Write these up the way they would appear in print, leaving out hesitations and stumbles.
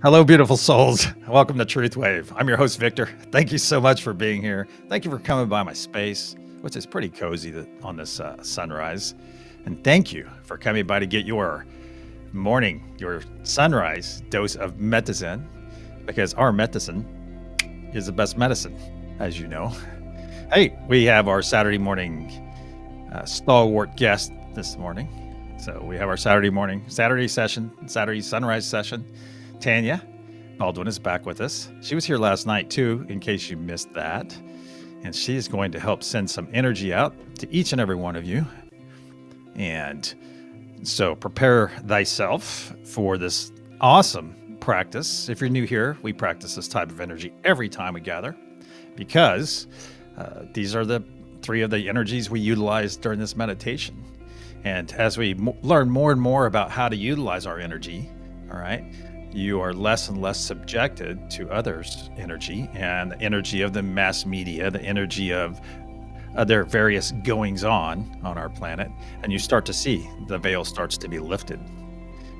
Hello, beautiful souls. Welcome to TruthWave. I'm your host, Victor. Thank you so much for being here. Thank you for coming by my space, which is pretty cozy on this sunrise. And thank you for coming by to get your morning, your sunrise dose of medicine, because our medicine is the best medicine, as you know. Hey, we have our Saturday morning stalwart guest this morning. So we have our Saturday sunrise session. Tanya Baldwin is back with us. She was here last night too, in case you missed that. And she is going to help send some energy out to each and every one of you. And so prepare thyself for this awesome practice. If you're new here, we practice this type of energy every time we gather because these are the three of the energies we utilize during this meditation. And as we learn more and more about how to utilize our energy, all right, you are less and less subjected to others' energy and the energy of the mass media, the energy of their various goings on our planet. And you start to see the veil starts to be lifted.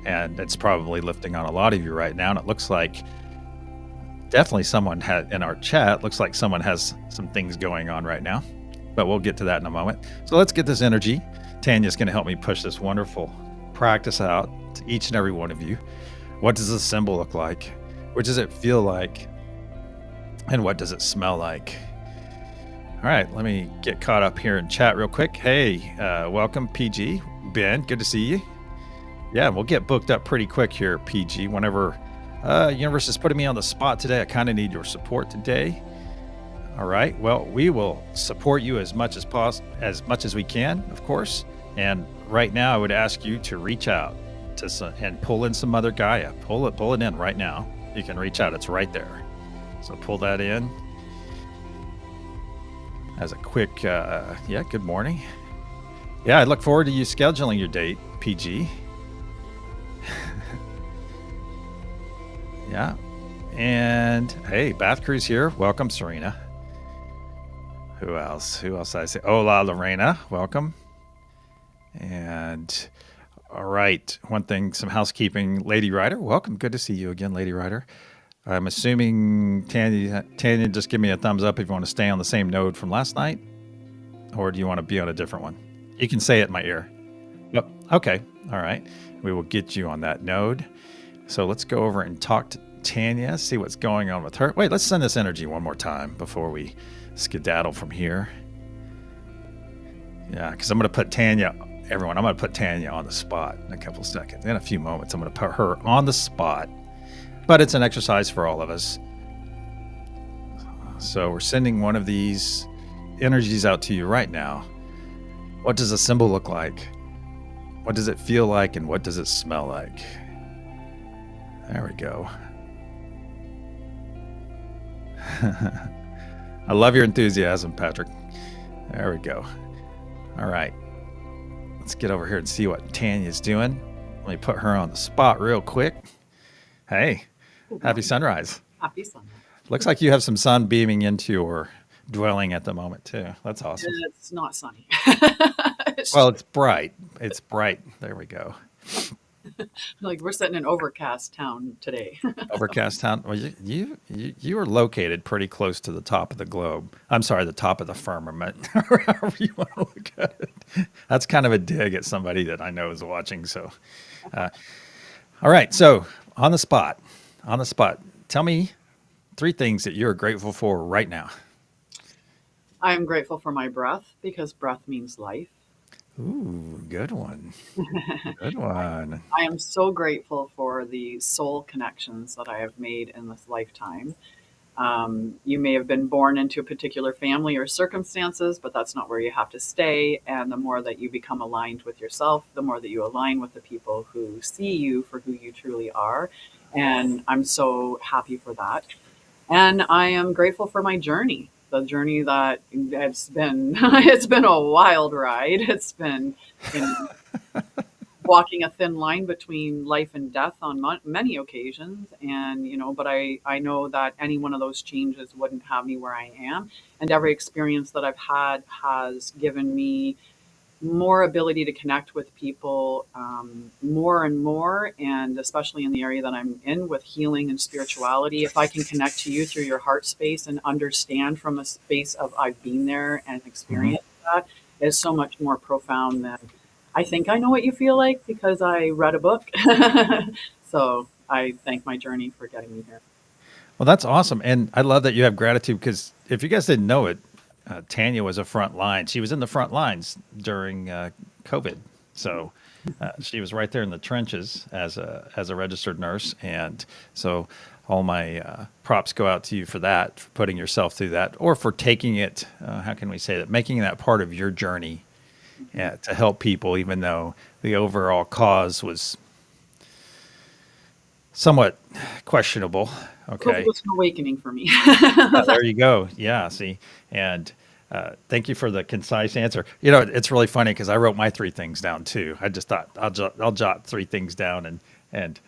And it's probably lifting on a lot of you right now. And it looks like definitely someone had in our chat, looks like someone has some things going on right now. But we'll get to that in a moment. So let's get this energy. Tanya's going to help me push this wonderful practice out to each and every one of you. What does the symbol look like? What does it feel like? And what does it smell like? All right, let me get caught up here in chat real quick. Hey, welcome, PG. Ben, good to see you. Yeah, we'll get booked up pretty quick here, PG. Whenever Universe is putting me on the spot today, I kind of need your support today. All right, well, we will support you as much as we can, of course. And right now, I would ask you to reach out and pull in some Mother Gaia. Pull it in right now. You can reach out. It's right there. So pull that in. As a quick, good morning. Yeah, I look forward to you scheduling your date, PG. Yeah. And hey, Bath Crew's here. Welcome, Serena. Who else I say? Hola, Lorena. Welcome. And all right. One thing, some housekeeping. Lady Rider, welcome. Good to see you again, Lady Rider. I'm assuming Tanya, just give me a thumbs up if you want to stay on the same node from last night, or do you want to be on a different one? You can say it in my ear. Yep. Okay. All right. We will get you on that node. So let's go over and talk to Tanya, see what's going on with her. Wait, let's send this energy one more time before we skedaddle from here. Yeah, because I'm going to put Tanya, everyone, I'm going to put Tanya on the spot in a couple of seconds. In a few moments, I'm going to put her on the spot. But it's an exercise for all of us. So we're sending one of these energies out to you right now. What does a symbol look like? What does it feel like? And what does it smell like? There we go. I love your enthusiasm, Patrick. There we go. All right. Let's get over here and see what Tanya's doing. Let me put her on the spot real quick. Hey, happy sunrise. Happy sunrise. Looks like you have some sun beaming into your dwelling at the moment, too. That's awesome. It's not sunny. Well, it's bright. It's bright. There we go. Like we're sitting in overcast town today. Overcast town. Well, you are located pretty close to the top of the globe. I'm sorry, the top of the firmament. However you want to look at it. That's kind of a dig at somebody that I know is watching. So, all right. So on the spot. Tell me 3 things that you're grateful for right now. I'm grateful for my breath because breath means life. Ooh, good one. Good one. I am so grateful for the soul connections that I have made in this lifetime. You may have been born into a particular family or circumstances, but that's not where you have to stay. And the more that you become aligned with yourself, the more that you align with the people who see you for who you truly are. And I'm so happy for that. And I am grateful for my journey, the journey that it's been, it's been a wild ride. It's been walking a thin line between life and death on many occasions. And, but I know that any one of those changes wouldn't have me where I am. And every experience that I've had has given me more ability to connect with people more and more, and especially in the area that I'm in with healing and spirituality. If I can connect to you through your heart space and understand from a space of I've been there and Hmm. experienced that, is so much more profound than I think I know what you feel like because I read a book. So I thank my journey for getting me here. Well, that's awesome. And I love that you have gratitude because if you guys didn't know it, Tanya was a front line. She was in the front lines during COVID. So she was right there in the trenches as a registered nurse. And so all my props go out to you for that, for putting yourself through that, or for taking it, how can we say that, making that part of your journey to help people, even though the overall cause was somewhat questionable. COVID Okay. was an awakening for me. There you go. Yeah. See, and thank you for the concise answer. You know, it's really funny because I wrote my three things down too. I just thought I'll jot three things down, and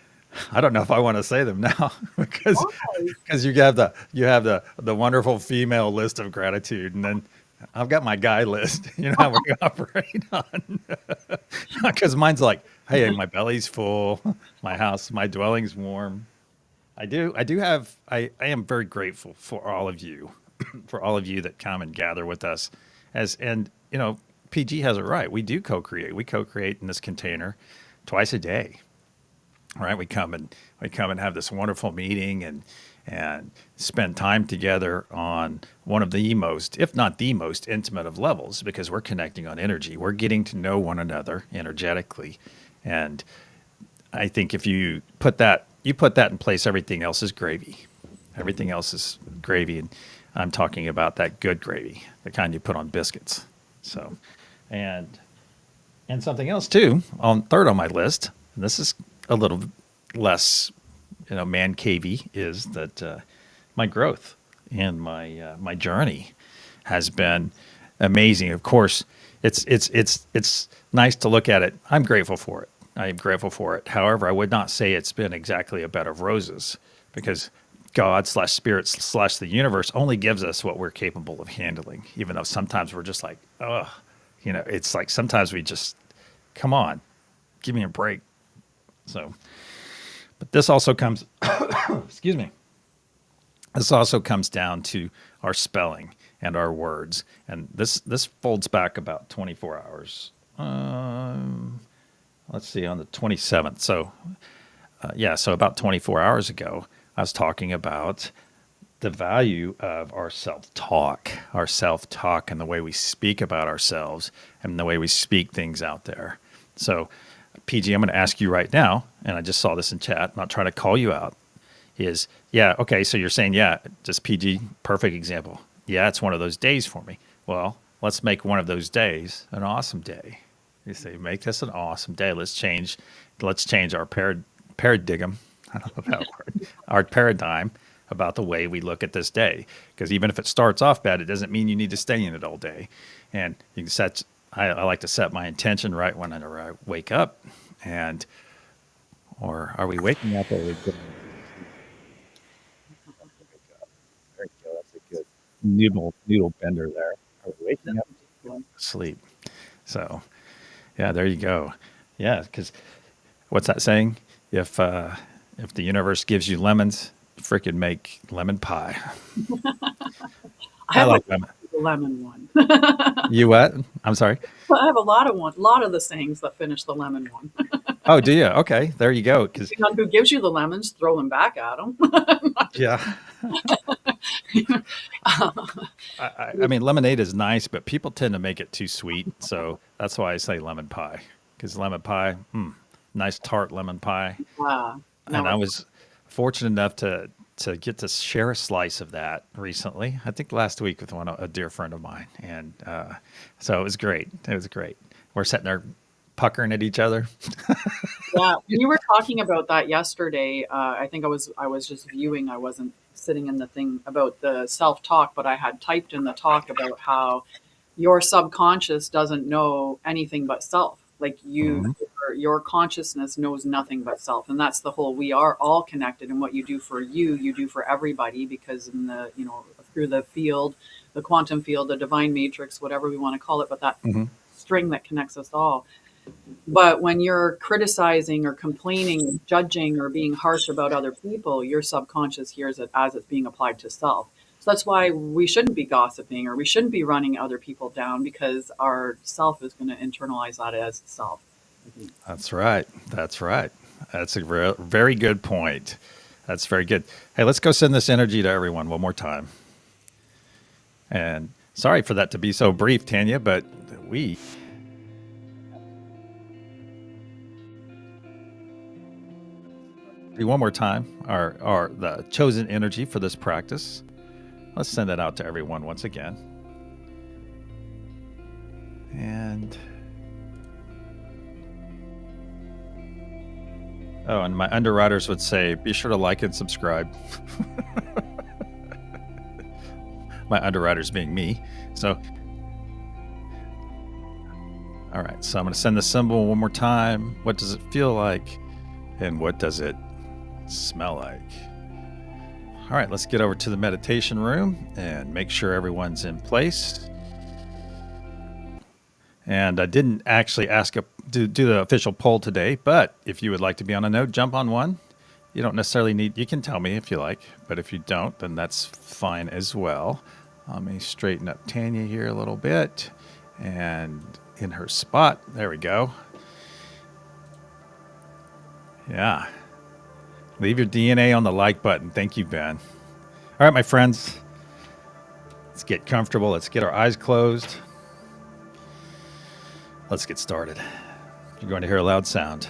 I don't know if I want to say them now because you have the wonderful female list of gratitude, and then I've got my guy list. You know how we operate on because mine's like, hey, my belly's full, my dwelling's warm. I am very grateful for all of you, for all of you that come and gather with us. And, PG has it right. We do co create. We co create in this container twice a day, right? We come and have this wonderful meeting and spend time together on one of the most, if not the most intimate of levels, because we're connecting on energy. We're getting to know one another energetically. And I think if you put that in place, everything else is gravy. Everything else is gravy, and I'm talking about that good gravy, the kind you put on biscuits. So, and and something else too, on third on my list, and this is a little less, man cavey, is that my growth and my journey has been amazing. Of course, it's nice to look at it. I'm grateful for it. I am grateful for it. However, I would not say it's been exactly a bed of roses because God slash spirit slash the universe only gives us what we're capable of handling. Even though sometimes we're just like, oh, it's like sometimes we just, come on, give me a break. So, but this also comes, excuse me, this also comes down to our spelling and our words. And this folds back about 24 hours. Let's see, on the 27th. So, yeah, so about 24 hours ago, I was talking about the value of our self talk, and the way we speak about ourselves and the way we speak things out there. So, PG, I'm going to ask you right now, and I just saw this in chat, I'm not trying to call you out, is, yeah, okay, so you're saying, yeah, just PG, perfect example. Yeah, it's one of those days for me. Well, let's make one of those days an awesome day. You say, make this an awesome day. Let's change our paradigm. I don't know that word. Our paradigm about the way we look at this day. Because even if it starts off bad, it doesn't mean you need to stay in it all day. And you can set. I like to set my intention right when I wake up, and or are we waking up or are we going to wake up? There you go. That's a good noodle bender there. Are we waking up? Going to sleep. So yeah, there you go. Yeah, because what's that saying? If the universe gives you lemons, freaking make lemon pie. I I have a like lemon. lemon one. You what? I'm sorry. I have a lot of the sayings that finish the lemon one. Oh, do you? Okay, there you go. Because Depending on who gives you the lemons, throw them back at them. yeah, I mean lemonade is nice, but people tend to make it too sweet. So that's why I say lemon pie. Because lemon pie, nice tart lemon pie. And No, I was fortunate enough to get to share a slice of that recently. I think last week with a dear friend of mine, and so it was great. It was great. We're sitting there puckering at each other. yeah. When you were talking about that yesterday, I think I was just viewing. I wasn't sitting in the thing about the self talk, but I had typed in the talk about how your subconscious doesn't know anything but self. Like Hmm. your consciousness knows nothing but self, and that's the whole. We are all connected, and what you do for you do for everybody, because in the through the field, the quantum field, the divine matrix, whatever we want to call it, but that Hmm. string that connects us all. But when you're criticizing or complaining, judging, or being harsh about other people, your subconscious hears it as it's being applied to self. So that's why we shouldn't be gossiping or we shouldn't be running other people down, because our self is going to internalize that as self. That's right. That's right. That's a very good point. That's very good. Hey, let's go send this energy to everyone one more time. And sorry for that to be so brief, Tanya, but we do one more time our the chosen energy for this practice. Let's send it out to everyone once again. And and my underwriters would say, be sure to like and subscribe. My underwriters being me. So, all right. So I'm going to send the symbol one more time. What does it feel like? And what does it smell like? All right, let's get over to the meditation room and make sure everyone's in place. And I didn't actually do the official poll today, but if you would like to be on a node, jump on one. You don't necessarily need, you can tell me if you like, but if you don't, then that's fine as well. Let me straighten up Tanya here a little bit and in her spot. There we go. Yeah. Leave your DNA on the like button. Thank you, Ben. All right, my friends, let's get comfortable. Let's get our eyes closed. Let's get started. You're going to hear a loud sound.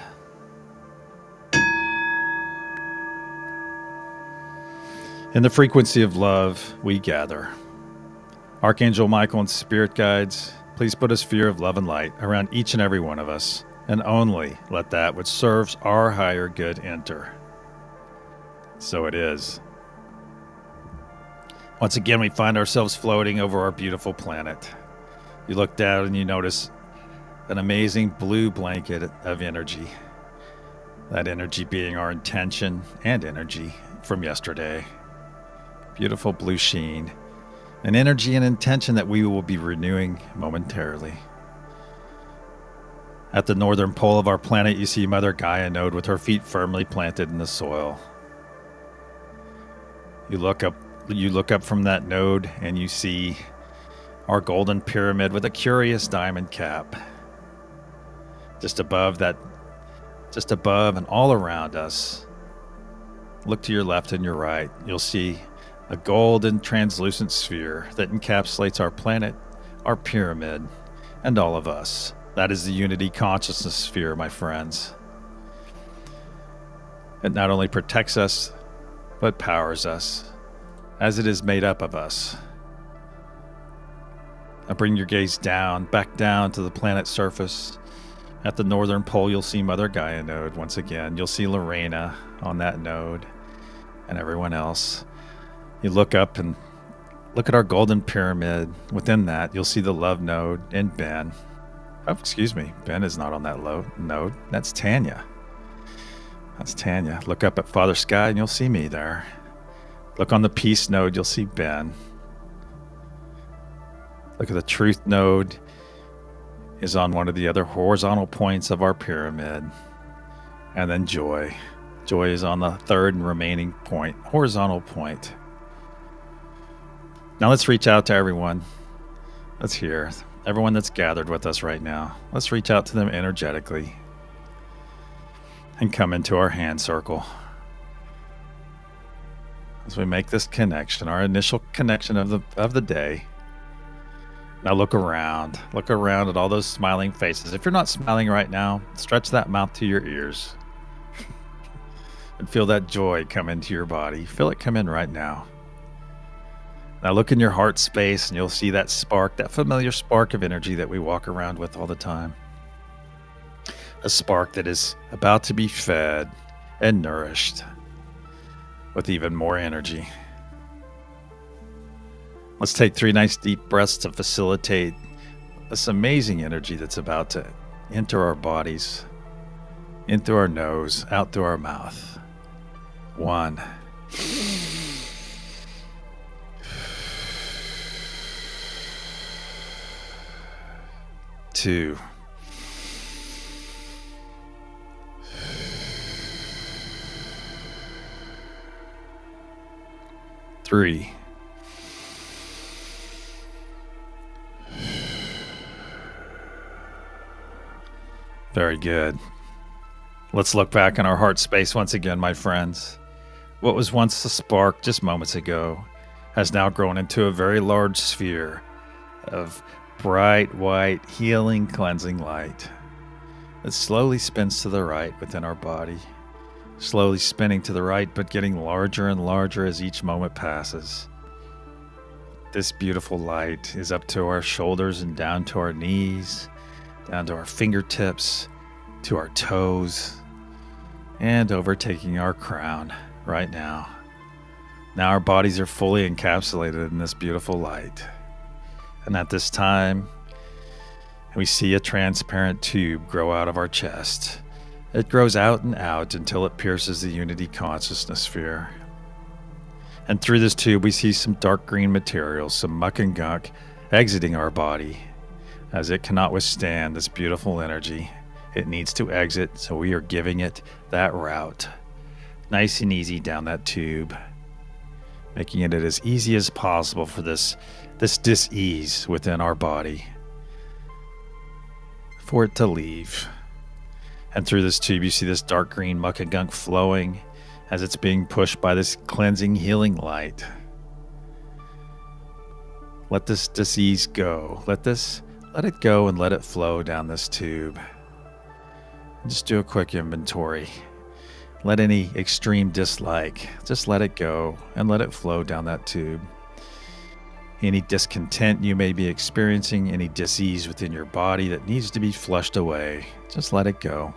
In the frequency of love, we gather. Archangel Michael and spirit guides, please put a sphere of love and light around each and every one of us, and only let that which serves our higher good enter. So it is. Once again, we find ourselves floating over our beautiful planet. You look down and you notice an amazing blue blanket of energy. That energy being our intention and energy from yesterday. Beautiful blue sheen. An energy and intention that we will be renewing momentarily. At the northern pole of our planet, you see Mother Gaia node with her feet firmly planted in the soil. You look up from that node and you see our golden pyramid with a curious diamond cap. Just above and all around us, look to your left and your right. You'll see a golden translucent sphere that encapsulates our planet, our pyramid, and all of us. That is the unity consciousness sphere, my friends. It not only protects us, but powers us, as it is made up of us. Now bring your gaze back down to the planet's surface. At the northern pole, you'll see Mother Gaia node once again. You'll see Lorena on that node and everyone else. You look up and look at our golden pyramid. Within that, you'll see the love node and Ben. Oh, excuse me. Ben is not on that node. That's Tanya. That's Tanya. Look up at Father Sky and you'll see me there. Look on the peace node, you'll see Ben. Look at the truth node is on one of the other horizontal points of our pyramid. And then joy. Joy is on the third and remaining point, horizontal point. Now let's reach out to everyone that's here, everyone that's gathered with us right now. Let's reach out to them energetically and come into our hand circle. As we make this connection, our initial connection of the day. Now look around at all those smiling faces. If you're not smiling right now, stretch that mouth to your ears and feel that joy come into your body. Feel it come in right now. Now look in your heart space and you'll see that spark, that familiar spark of energy that we walk around with all the time. A spark that is about to be fed and nourished with even more energy. Let's take 3 nice deep breaths to facilitate this amazing energy that's about to enter our bodies, in through our nose, out through our mouth. 1. 2. 2. 3. Very good. Let's look back in our heart space once again, my friends. What was once a spark just moments ago has now grown into a very large sphere of bright, white, healing, cleansing light. It slowly spins to the right within our body, slowly spinning to the right, but getting larger and larger as each moment passes. This beautiful light is up to our shoulders and down to our knees, down to our fingertips, to our toes, and overtaking our crown right now. Now our bodies are fully encapsulated in this beautiful light. And at this time, we see a transparent tube grow out of our chest. It grows out and out until it pierces the unity consciousness sphere. And through this tube, we see some dark green material, some muck and gunk, exiting our body, as it cannot withstand this beautiful energy. It needs to exit, so we are giving it that route. Nice and easy down that tube, making it as easy as possible for this dis-ease within our body, for it to leave. And through this tube, you see this dark green muck and gunk flowing as it's being pushed by this cleansing, healing light. Let this dis-ease go. Let it go and let it flow down this tube. Just do a quick inventory. Let any extreme dislike, just let it go and let it flow down that tube. Any discontent you may be experiencing, any dis-ease within your body that needs to be flushed away, just let it go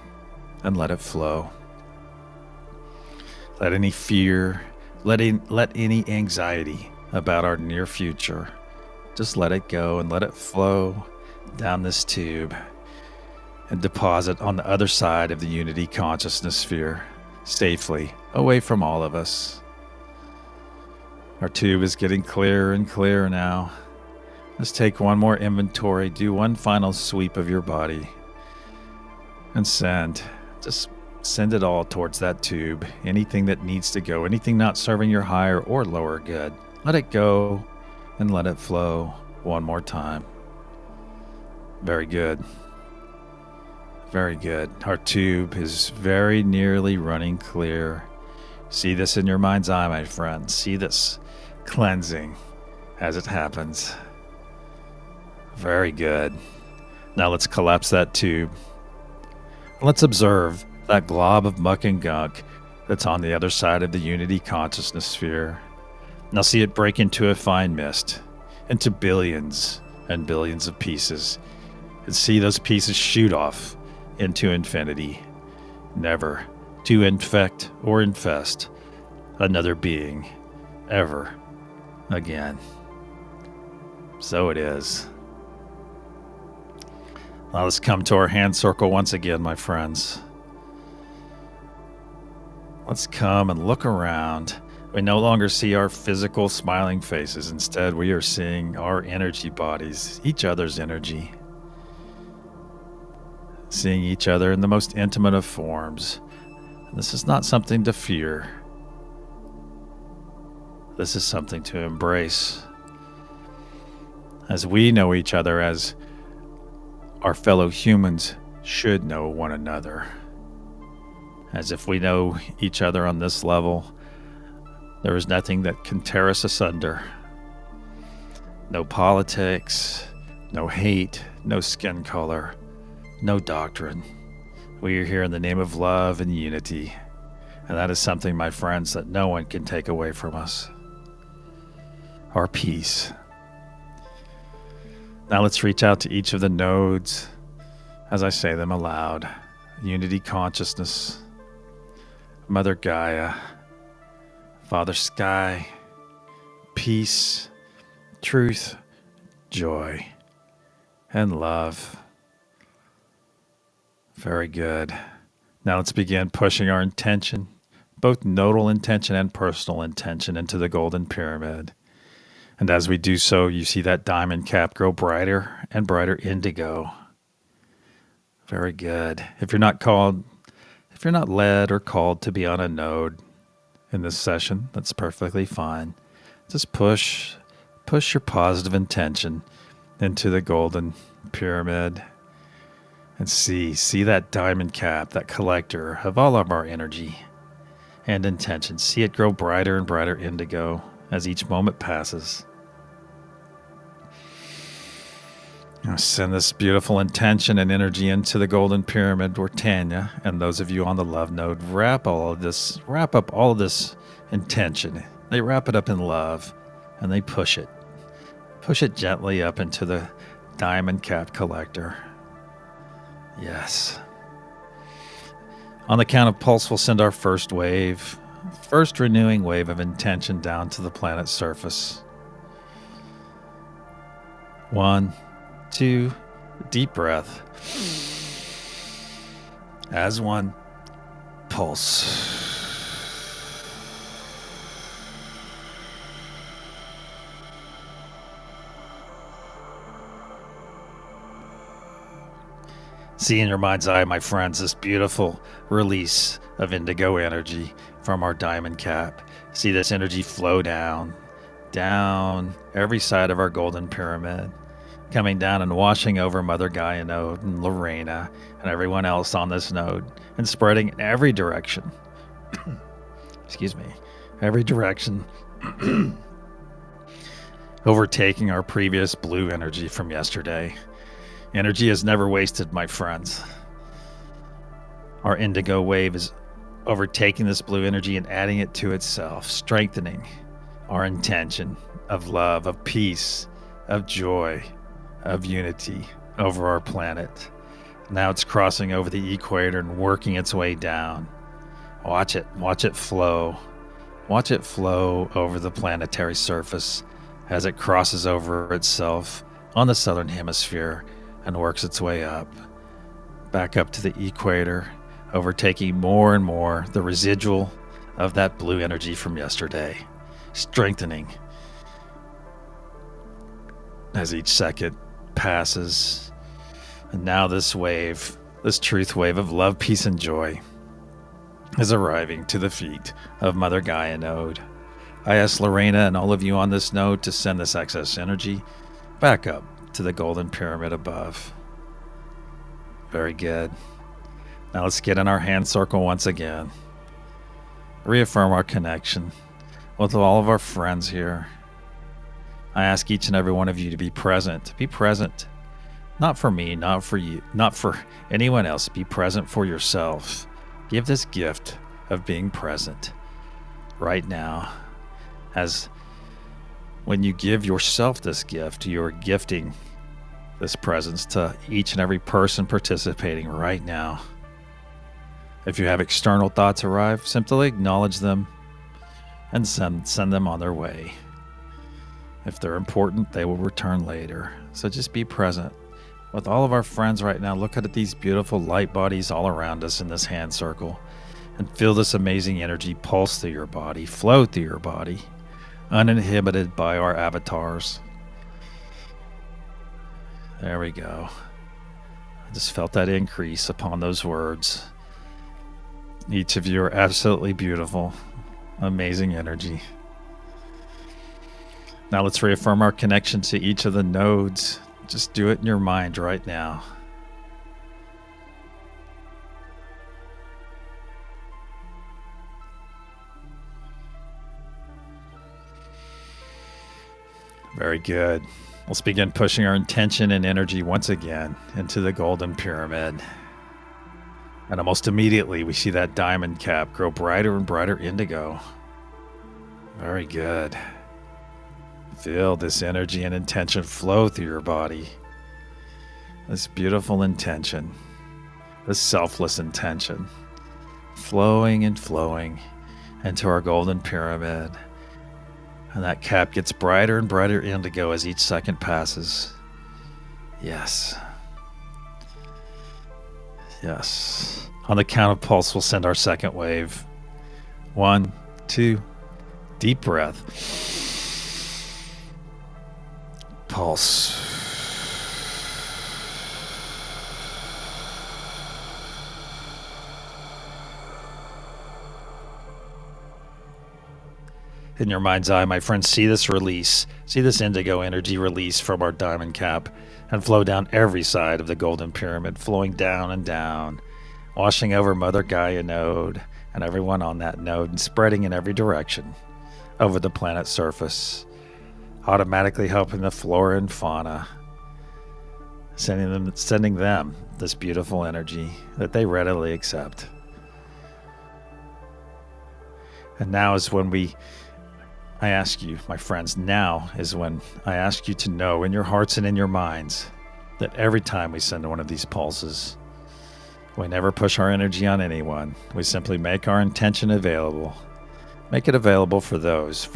and let it flow. Let any fear, let any anxiety about our near future, just let it go and let it flow down this tube and deposit on the other side of the unity consciousness sphere, safely away from all of us. Our tube is getting clearer and clearer now. Let's take one more inventory, do one final sweep of your body, and just send it all towards that tube. Anything that needs to go, anything not serving your higher or lower good, let it go and let it flow one more time. Very good. Very good. Our tube is very nearly running clear. See this in your mind's eye, my friend. See this cleansing as it happens. Very good. Now let's collapse that tube. Let's observe that glob of muck and gunk that's on the other side of the unity consciousness sphere. Now see it break into a fine mist, into billions and billions of pieces. And see those pieces shoot off into infinity, never to infect or infest another being ever again. So it is. Now let's come to our hand circle once again, my friends. Let's come and look around. We no longer see our physical smiling faces. Instead, we are seeing our energy bodies, each other's energy. Seeing each other in the most intimate of forms. And this is not something to fear. This is something to embrace. As we know each other as our fellow humans should know one another. As if we know each other on this level, there is nothing that can tear us asunder. No politics, no hate, no skin color, no doctrine. We are here in the name of love and unity. And that is something, my friends, that no one can take away from us. Our peace. Now let's reach out to each of the nodes as I say them aloud. Unity consciousness, Mother Gaia, Father Sky, peace, truth, joy, and love. Very good. Now let's begin pushing our intention, both nodal intention and personal intention, into the golden pyramid. And as we do so, you see that diamond cap grow brighter and brighter indigo. Very good. If you're not led or called to be on a node in this session, that's perfectly fine. Just push your positive intention into the golden pyramid and see that diamond cap, that collector of all of our energy and intention. See it grow brighter and brighter indigo as each moment passes. Now send this beautiful intention and energy into the golden pyramid where Tanya and those of you on the love node wrap up all of this intention. They wrap it up in love and they push it gently up into the diamond cap collector. Yes. On the count of pulse, we'll send our first renewing wave of intention down to the planet's surface. 1, 2, deep breath. As one, pulse. See in your mind's eye, my friends, this beautiful release of indigo energy from our diamond cap. See this energy flow down every side of our golden pyramid, coming down and washing over Mother Gaia node and Lorena and everyone else on this node and spreading in every direction. Excuse me. Every direction. Overtaking our previous blue energy from yesterday. Energy is never wasted, my friends. Our indigo wave is overtaking this blue energy and adding it to itself, strengthening our intention of love, of peace, of joy, of unity over our planet. Now it's crossing over the equator and working its way down. Watch it flow. Watch it flow over the planetary surface as it crosses over itself on the southern hemisphere and works its way back up to the equator, overtaking more and more the residual of that blue energy from yesterday, strengthening as each second passes. And now this truth wave of love, peace, and joy is arriving to the feet of Mother Gaia node. I ask Lorena and all of you on this node to send this excess energy back up to the golden pyramid above. Very good. Now let's get in our hand circle once again. Reaffirm our connection with all of our friends here. I ask each and every one of you to be present. Be present. Not for me, not for you, not for anyone else. Be present for yourself. Give this gift of being present right now. As when you give yourself this gift, you're gifting this presence to each and every person participating right now. If you have external thoughts arrive, simply acknowledge them and send them on their way. If they're important, they will return later. So just be present with all of our friends right now. Look at these beautiful light bodies all around us in this hand circle and feel this amazing energy pulse through your body, flow through your body, uninhibited by our avatars. There we go. I just felt that increase upon those words. Each of you are absolutely beautiful. Amazing energy. Now let's reaffirm our connection to each of the nodes. Just do it in your mind right now. Very good. Let's begin pushing our intention and energy once again into the golden pyramid. And almost immediately we see that diamond cap grow brighter and brighter indigo. Very good. Feel this energy and intention flow through your body. This beautiful intention, this selfless intention, flowing and flowing into our golden pyramid. And that cap gets brighter and brighter indigo as each second passes. Yes. Yes. On the count of pulse, we'll send our second wave. 1, 2, deep breath. Pulse. in your mind's eye, my friends, see this release, see this indigo energy release from our diamond cap and flow down every side of the golden pyramid, flowing down and down, washing over Mother Gaia node and everyone on that node and spreading in every direction over the planet's surface, automatically helping the flora and fauna, sending them this beautiful energy that they readily accept. And now is when I ask you, my friends, now is when I ask you to know in your hearts and in your minds that every time we send one of these pulses, we never push our energy on anyone. We simply make our intention available. Make it available for those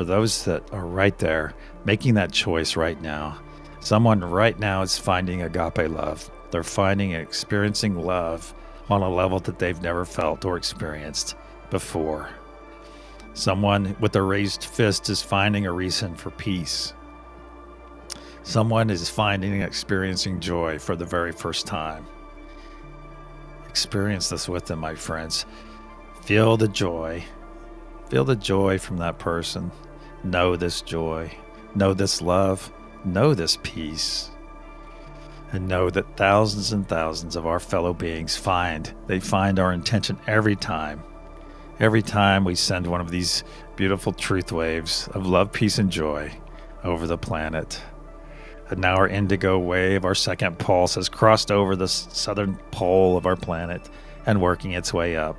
that are right there, making that choice right now. Someone right now is finding agape love. They're finding and experiencing love on a level that they've never felt or experienced before. Someone with a raised fist is finding a reason for peace. Someone is finding and experiencing joy for the very first time. Experience this with them, my friends. Feel the joy. Feel the joy from that person. Know this joy. Know this love. Know this peace. And know that thousands and thousands of our fellow beings find our intention every time. Every time we send one of these beautiful truth waves of love, peace, and joy over the planet. And now our indigo wave, our second pulse, has crossed over the southern pole of our planet and working its way up,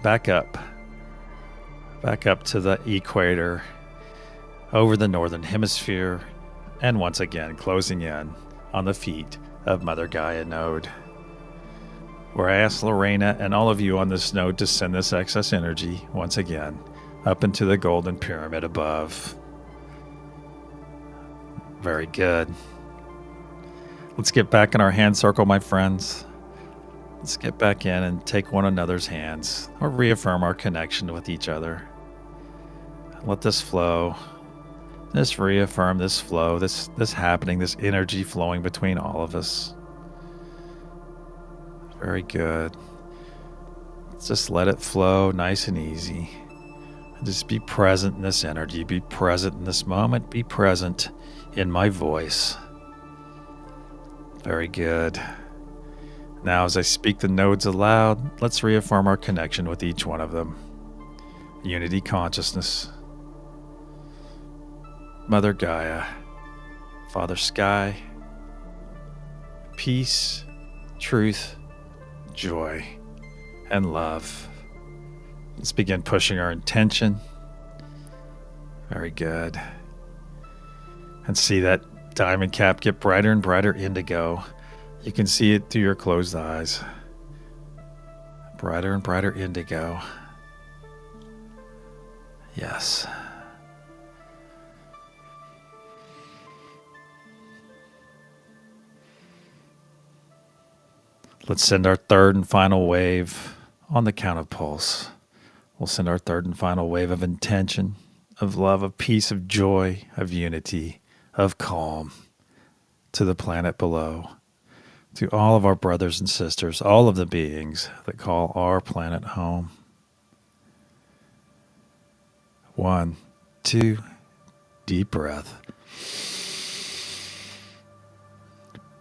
back up to the equator, over the northern hemisphere, and once again closing in on the feet of Mother Gaia node, where I ask Lorena and all of you on this node to send this excess energy once again up into the golden pyramid above. Very good. Let's get back in our hand circle, my friends. Let's get back in and take one another's hands or reaffirm our connection with each other. Let this flow. Just reaffirm this flow, this happening, this energy flowing between all of us. Very good. Just let it flow nice and easy. And just be present in this energy. Be present in this moment. Be present in my voice. Very good. Now as I speak the nodes aloud, let's reaffirm our connection with each one of them. Unity consciousness. Mother Gaia. Father Sky. Peace, truth, joy, and love. Let's begin pushing our intention. Very good. And see that diamond cap get brighter and brighter indigo. You can see it through your closed eyes. Brighter and brighter indigo. Yes. Let's send our third and final wave on the count of pulse. We'll send our third and final wave of intention, of love, of peace, of joy, of unity, of calm to the planet below, to all of our brothers and sisters, all of the beings that call our planet home. 1, 2, deep breath.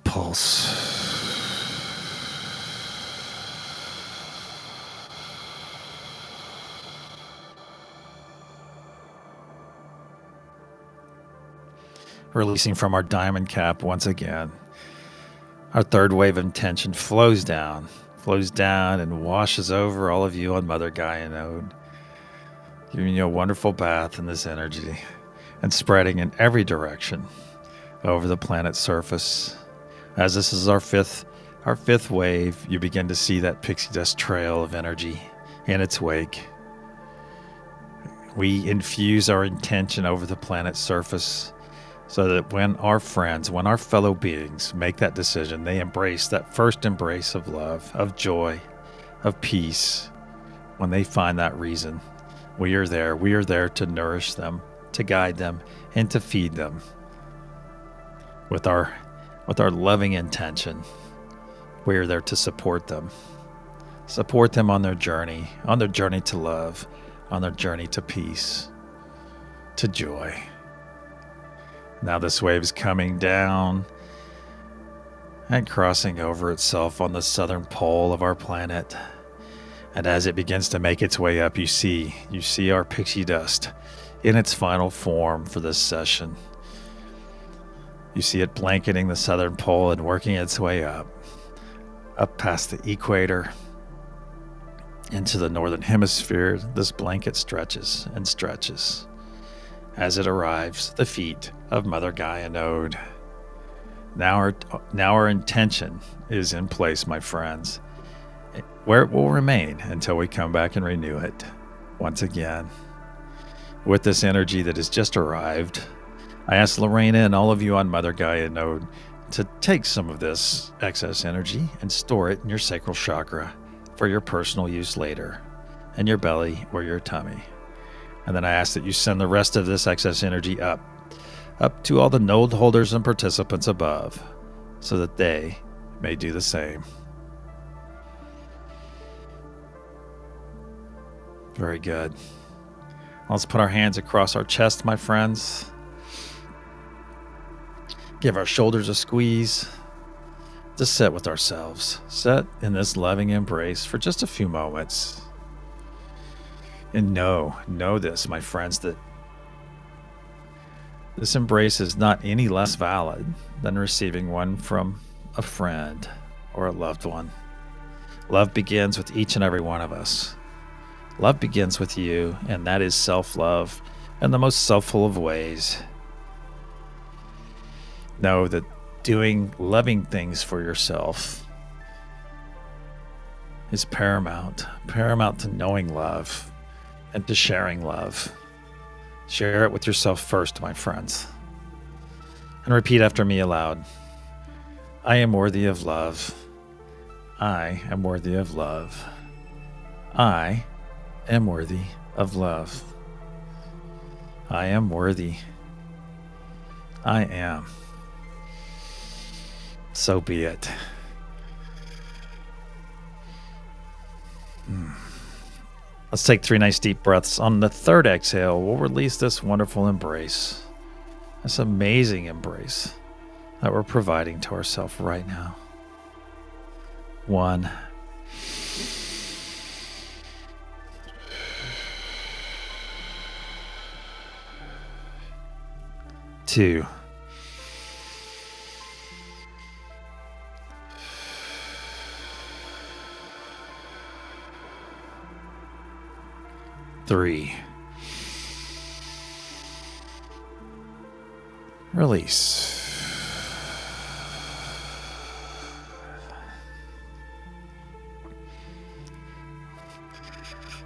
Pulse. Releasing from our diamond cap once again. Our third wave of intention flows down and washes over all of you on Mother Gaia node, giving you a wonderful bath in this energy and spreading in every direction over the planet's surface. As this is our fifth wave, you begin to see that pixie dust trail of energy in its wake. We infuse our intention over the planet's surface, so that when our friends, when our fellow beings make that decision, they embrace that first embrace of love, of joy, of peace. When they find that reason, we are there. We are there to nourish them, to guide them, and to feed them with our loving intention. We are there to support them on their journey to love, on their journey to peace. to joy. Now this wave is coming down and crossing over itself on the southern pole of our planet. And as it begins to make its way up, you see our pixie dust in its final form for this session. You see it blanketing the southern pole and working its way up past the equator, into the northern hemisphere. This blanket stretches and stretches as it arrives at the feet of Mother Gaia node. Now our intention is in place, my friends, where it will remain until we come back and renew it once again. With this energy that has just arrived, I ask Lorena and all of you on Mother Gaia node to take some of this excess energy and store it in your sacral chakra for your personal use later, in your belly or your tummy. And then I ask that you send the rest of this excess energy up to all the node holders and participants above, so that they may do the same. Very good. Let's put our hands across our chest, my friends. Give our shoulders a squeeze. Just sit with ourselves. Sit in this loving embrace for just a few moments. And know this, my friends, that this embrace is not any less valid than receiving one from a friend or a loved one. Love begins with each and every one of us. Love begins with you, and that is self-love in the most selfful of ways. Know that doing loving things for yourself is paramount to knowing love and to sharing love. Share it with yourself first, my friends. And repeat after me aloud. I am worthy of love. I am worthy of love. I am worthy of love. I am worthy. I am. So be it. Let's take 3 nice deep breaths. On the third exhale, we'll release this wonderful embrace. This amazing embrace that we're providing to ourselves right now. 1. 2. 3. Release.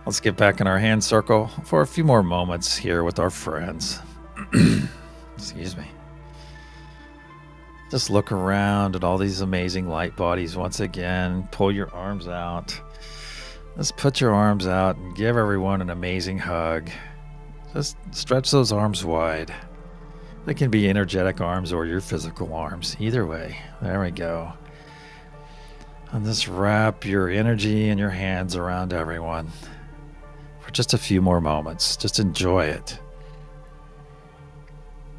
Let's get back in our hand circle for a few more moments here with our friends. Excuse me. Just look around at all these amazing light bodies once again. Pull your arms out. Just put your arms out and give everyone an amazing hug. Just stretch those arms wide. They can be energetic arms or your physical arms. Either way. There we go. And just wrap your energy and your hands around everyone for just a few more moments. Just enjoy it.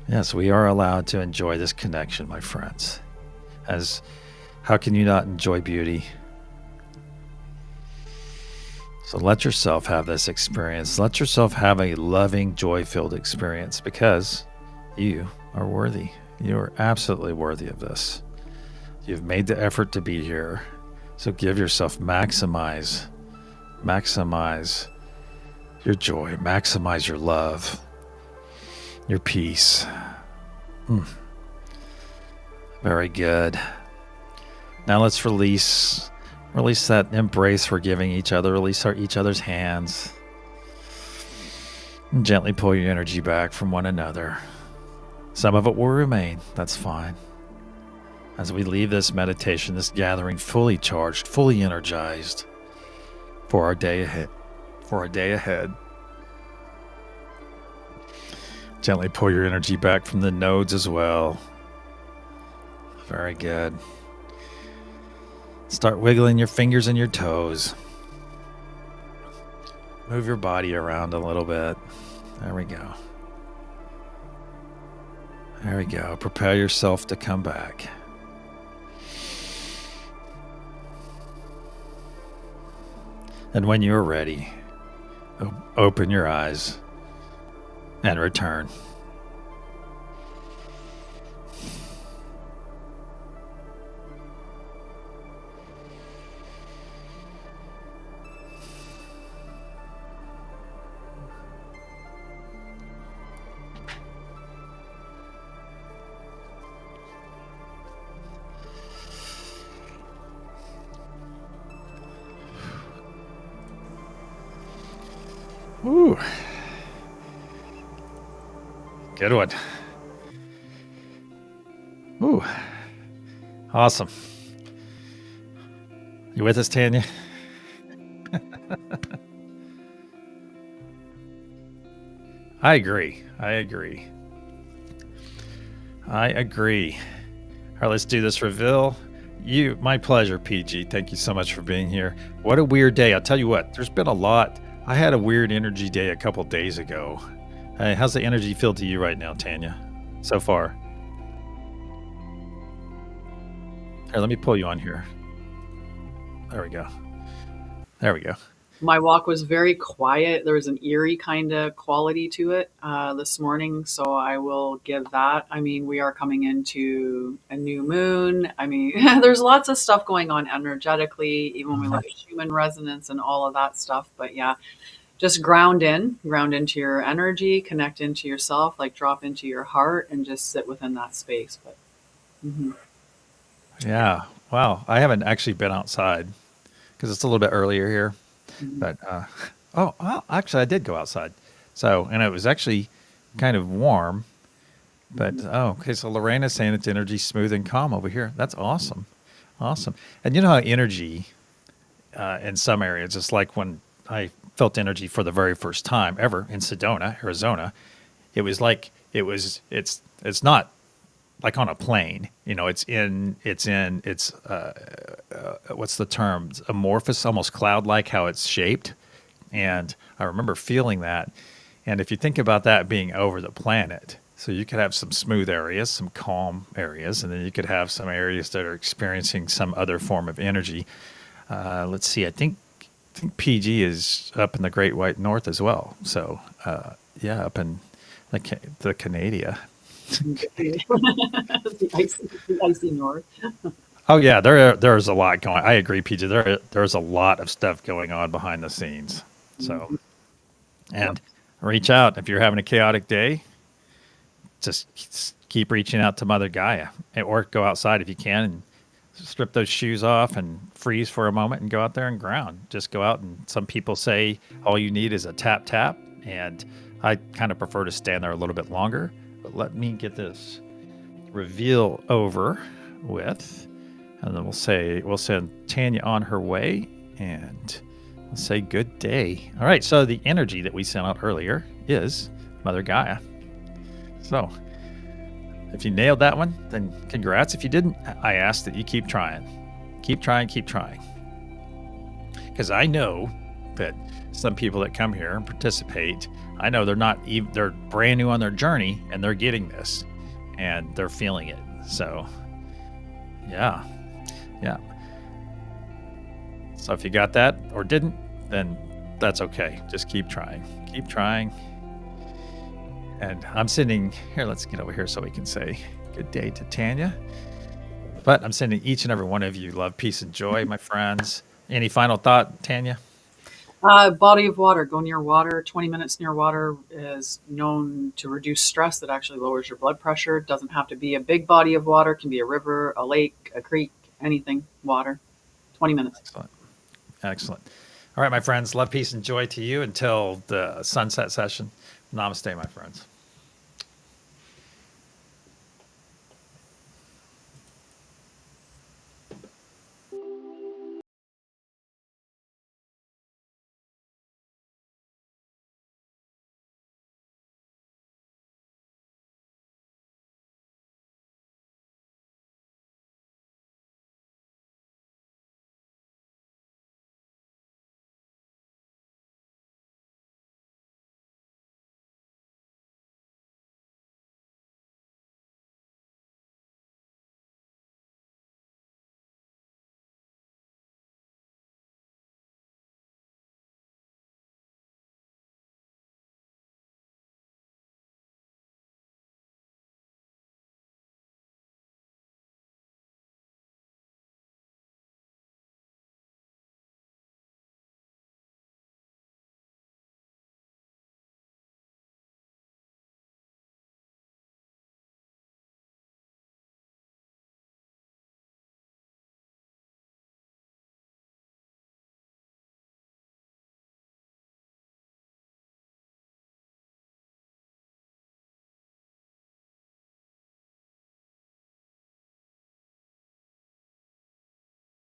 Yes, we are allowed to enjoy this connection, my friends. As how can you not enjoy beauty? So let yourself have this experience. Let yourself have a loving, joy-filled experience because you are worthy. You are absolutely worthy of this. You've made the effort to be here. So give yourself, maximize your joy, maximize your love, your peace. Very good. Now let's release that embrace we're giving each other. Release each other's hands. And gently pull your energy back from one another. Some of it will remain. That's fine. As we leave this meditation, this gathering fully charged, fully energized for our day ahead. Gently pull your energy back from the nodes as well. Very good. Start wiggling your fingers and your toes. Move your body around a little bit. There we go. There we go. Prepare yourself to come back. And when you're ready, open your eyes and return. Ooh. Good one. Ooh. Awesome. You with us, Tanya? I agree. I agree. I agree. All right, let's do this reveal. My pleasure, PG. Thank you so much for being here. What a weird day. I'll tell you what, there's been a lot. I had a weird energy day a couple days ago. How's the energy feel to you right now, Tanya, so far? Here, let me pull you on here. There we go. There we go. My walk was very quiet. There was an eerie kind of quality to it this morning, so I will give that. I mean, we are coming into a new moon. I mean, there's lots of stuff going on energetically, even when we look at human resonance and all of that stuff. But yeah, just ground into your energy, connect into yourself, like drop into your heart and just sit within that space. But Yeah. Wow. I haven't actually been outside because it's a little bit earlier here. But well, actually, I did go outside. So, and it was actually kind of warm. But okay. So Lorena's saying it's energy smooth and calm over here. That's awesome, awesome. And you know how energy in some areas, it's like when I felt energy for the very first time ever in Sedona, Arizona. It was like it's not like on a plane, it's what's the term? It's amorphous, almost cloud-like how it's shaped. And I remember feeling that. And if you think about that being over the planet, so you could have some smooth areas, some calm areas, and then you could have some areas that are experiencing some other form of energy. Let's see, I think PG is up in the Great White North as well. So yeah, up in the Canada. the icy north. Oh yeah, there's a lot going. I agree, PJ. There's a lot of stuff going on behind the scenes. So, and reach out if you're having a chaotic day. Just keep reaching out to Mother Gaia, or go outside if you can, and strip those shoes off and freeze for a moment and go out there and ground. Just go out, and some people say all you need is a tap tap, and I kind of prefer to stand there a little bit longer. But let me get this reveal over with, and then we'll send Tanya on her way, and we'll say good day. All right, so the energy that we sent out earlier is Mother Gaia. So if you nailed that one, then congrats. If you didn't, I ask that you keep trying. Keep trying. Because I know that some people that come here and participate, I know they're brand new on their journey, and they're getting this and they're feeling it. So yeah. So if you got that or didn't, then that's okay. Just keep trying. And I'm sending here, let's get over here so we can say good day to Tanya. But I'm sending each and every one of you love, peace, and joy, my friends. Any final thought, Tanya? Body of water. Go near water. 20 minutes near water is known to reduce stress. That actually lowers your blood pressure. It doesn't have to be a big body of water. It can be a river, a lake, a creek, anything. Water. 20 minutes. Excellent. All right, my friends. Love, peace, and joy to you until the sunset session. Namaste, my friends.